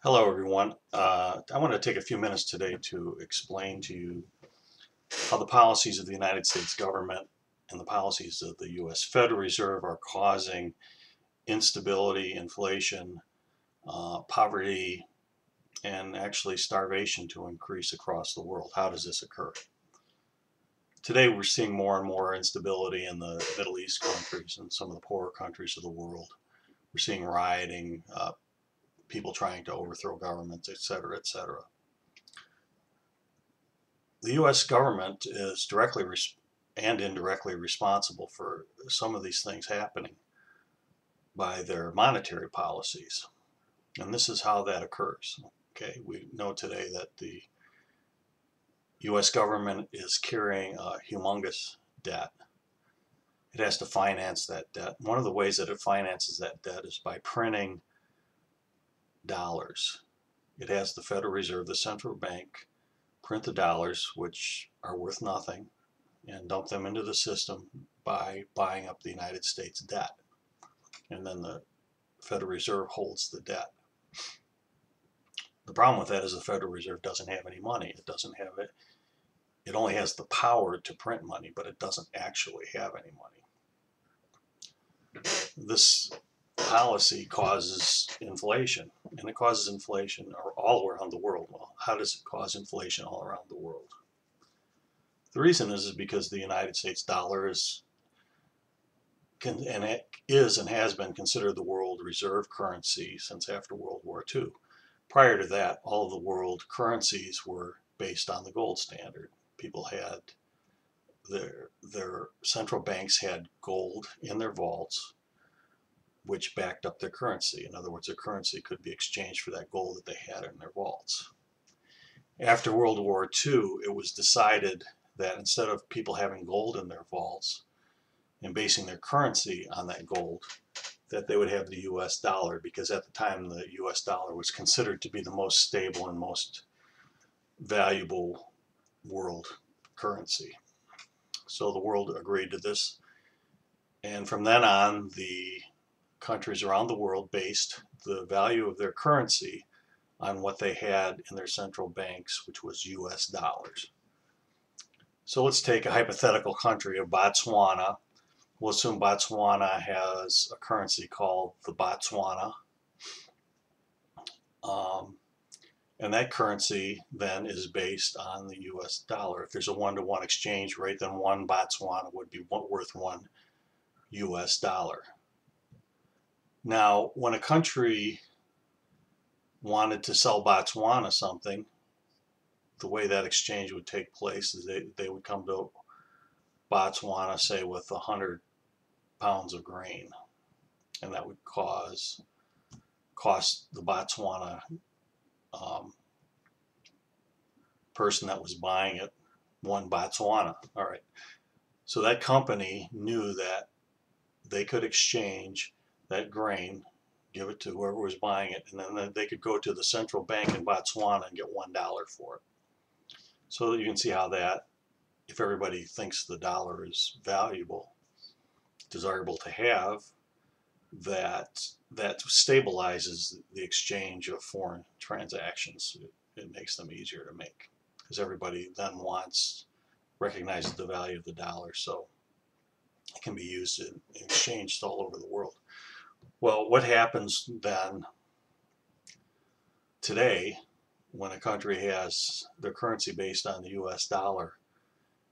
Hello, everyone. I want to take a few minutes today to explain to you how the policies of the United States government and the policies of the U.S. Federal Reserve are causing instability, inflation, poverty, and actually starvation to increase across the world. How does this occur? Today, we're seeing more and more instability in the Middle East countries and some of the poorer countries of the world. We're seeing rioting, people trying to overthrow governments, et cetera, et cetera. The U.S. government is directly and indirectly responsible for some of these things happening by their monetary policies. And this is how that occurs. Okay, we know today that the U.S. government is carrying a humongous debt. It has to finance that debt. One of the ways that it finances that debt is by printing dollars. It has the Federal Reserve, the central bank, print the dollars, which are worth nothing, and dump them into the system by buying up the United States debt. And then the Federal Reserve holds the debt. The problem with that is the Federal Reserve doesn't have any money. It doesn't have it. It only has the power to print money, but it doesn't actually have any money. This policy causes inflation, and it causes inflation all around the world. Well, how does it cause inflation all around the world? The reason is because the United States dollar is and has been considered the world reserve currency since after World War II. Prior to that, all of the world currencies were based on the gold standard. People had their central banks had gold in their vaults, which backed up their currency. In other words, their currency could be exchanged for that gold that they had in their vaults. After World War II, it was decided that instead of people having gold in their vaults and basing their currency on that gold, that they would have the US dollar, because at the time the US dollar was considered to be the most stable and most valuable world currency. So the world agreed to this, and from then on the countries around the world based the value of their currency on what they had in their central banks, which was US dollars. So let's take a hypothetical country of Botswana. We'll assume Botswana has a currency called the Botswana. And that currency then is based on the US dollar. If there's a one-to-one exchange rate, then one Botswana would be worth one US dollar. Now, when a country wanted to sell Botswana something, the way that exchange would take place is they would come to Botswana, say, with 100 pounds of grain, and that would cost the Botswana person that was buying it one Botswana. All right, so that company knew that they could exchange that grain, give it to whoever was buying it, and then they could go to the central bank in Botswana and get $1 for it. So you can see how that, if everybody thinks the dollar is valuable, desirable to have, that stabilizes the exchange of foreign transactions. It makes them easier to make, because everybody then recognizes the value of the dollar, so it can be used and exchanged all over the world. Well, what happens then today when a country has their currency based on the US dollar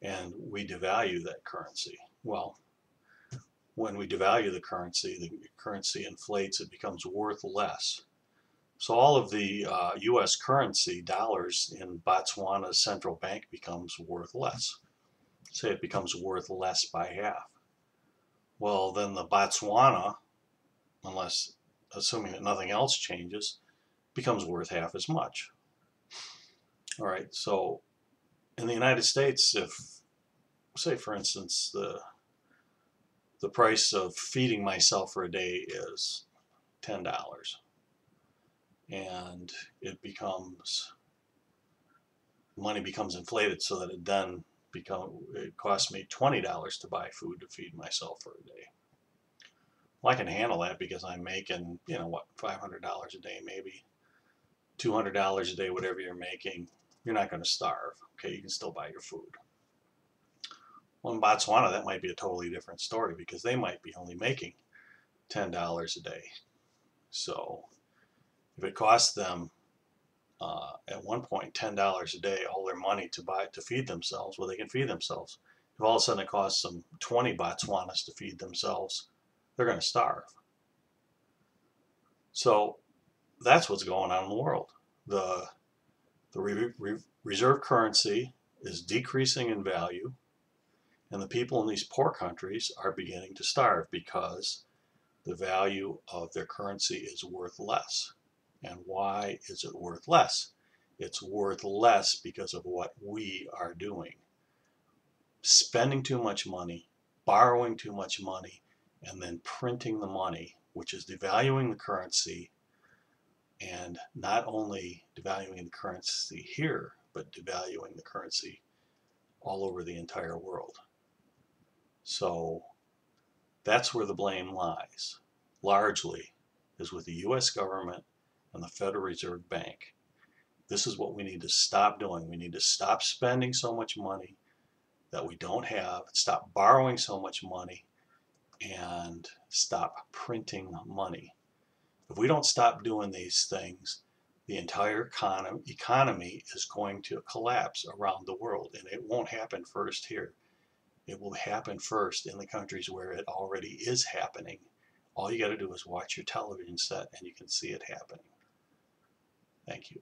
and we devalue that currency? Well, when we devalue the currency inflates, it becomes worth less. So all of the US currency, dollars, in Botswana's central bank becomes worth less. Say it becomes worth less by half. Well, then the Botswana, assuming that nothing else changes, becomes worth half as much. All right, so in the United States, if, say for instance, the price of feeding myself for a day is $10, and money becomes inflated so that it costs me $20 to buy food to feed myself for a day. Well, I can handle that because I'm making, $500 a day maybe. $200 a day, whatever you're making, you're not going to starve. Okay, you can still buy your food. Well, in Botswana, that might be a totally different story because they might be only making $10 a day. So if it costs them at one point $10 a day, all their money to feed themselves, well, they can feed themselves. If all of a sudden it costs them 20 Botswanas to feed themselves, they're going to starve. So that's what's going on in the world. The reserve currency is decreasing in value, and the people in these poor countries are beginning to starve because the value of their currency is worth less. And why is it worth less? It's worth less because of what we are doing. Spending too much money, borrowing too much money, and then printing the money, which is devaluing the currency, and not only devaluing the currency here, but devaluing the currency all over the entire world. So that's where the blame lies, largely, is with the U.S. government and the Federal Reserve Bank. This is what we need to stop doing. We need to stop spending so much money that we don't have, stop borrowing so much money, and stop printing money. If we don't stop doing these things, the entire economy is going to collapse around the world, and it won't happen first here. It will happen first in the countries where it already is happening. All you got to do is watch your television set and you can see it happening. Thank you.